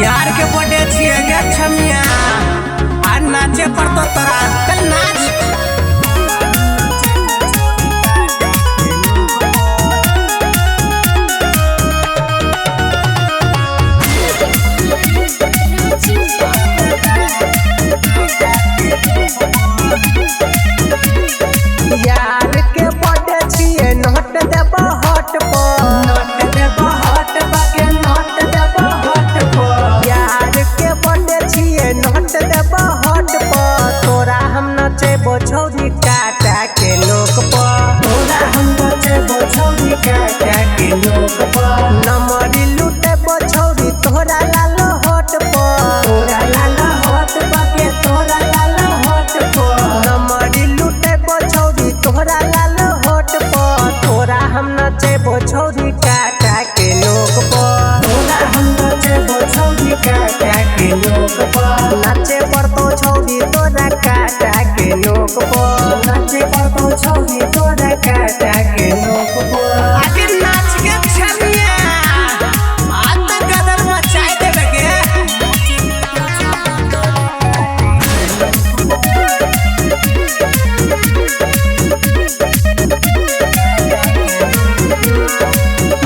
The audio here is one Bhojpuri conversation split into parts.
यार के बर्थडे छिए गे छमिया आ नाचे पड़तो तोरा चल नाच। यार के बर्थडे छिए नोट देबो हॉट पर नोट देबो हॉट बाके नोट देबो हॉट पर यार के बर्थडे छिए नोट देबो हॉट पर तोरा हम नचेबो छौरी काटा के लोक पर तोरा हम नचेबो छौरी काटा के लोक पर नमरी लुटेबो छौरी तोरा लालो हॉट पर तोरा लालो हॉट बाके तोरा लालो हॉट पर नमरी लुटेबो छौरी तोरा लालो हॉट पर तोरा हम नचेबो छौरी काटा के लोक पर तोरा हम नचेबो छौरी काटा के लोक पर नाचे पड़तो छौरी तोरा काटा के लोक पर नाचे पड़तो छौरी तोरा काटा के लोक पर आखिर नाच के छमिया आज तक गदर मचाई देबे गे।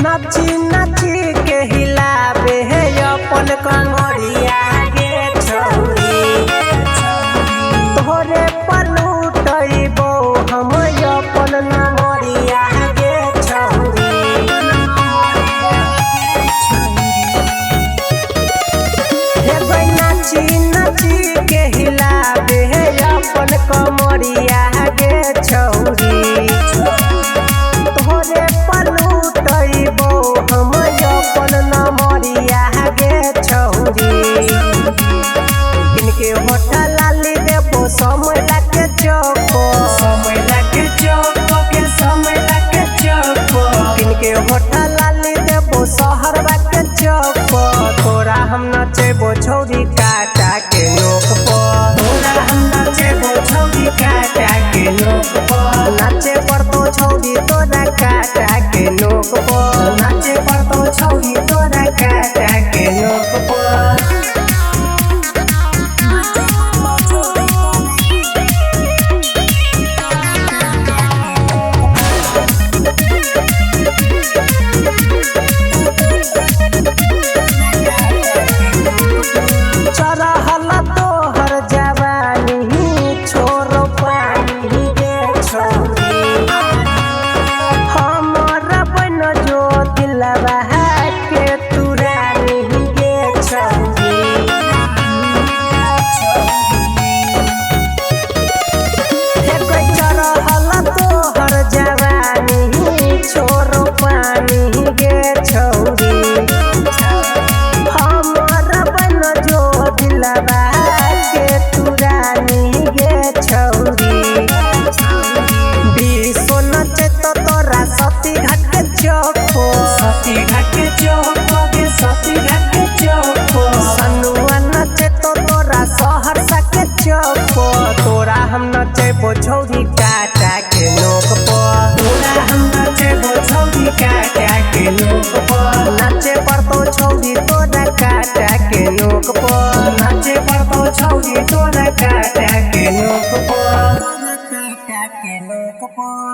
नाची नाची के हिलाबे है अपन कंगरिया गे छौरी तोरे पलूटइबो हम अपन नमरिया गे छौरी हे भाई नाची नाची के हिलाबे है अपन कमरिया गे छौरी तोरे पलूटइबो हम अपन नमरिया गे छौरी किनके होटल लाली देबो समय लागे चौको समय लागे चौको के समय लागे चौको किनके होटल लाली देबो शहर बाके चौको तोरा हम नचेबो छौरी काटा के लोक पर तोरा हम नचेबो छौरी काटा के लोक पर नाचे पड़तो छौरी तोरा काटा के लोक पर नाचे पड़तो छौरी तोरा काटा के लोक पर। चरहल तोहर जवानी छोरो पानी गे छौरी हमर बन जो दिलवा के तुरानी गे छौरी हे चरहल तोहर जवानी छोरो पानी गे छौरी हमर बन जो दिलवा के तुरानी गे छौरी विश्व नचे तो तोरा सती घाट के चौको सती घाट के चौको गे सती घाट के चौको सनुआ नचे तो तोरा सहरसा के चौको तोरा हम नचेबो छौरी काटा के लोक पर तोरा हम नचेबो छौरी काटा के लोक पर नाचे पड़तो छौरी तोरा काटा के लोक पर नाचे पड़तो छौरी तोरा काटा के लोक पर काटा के लोक पर।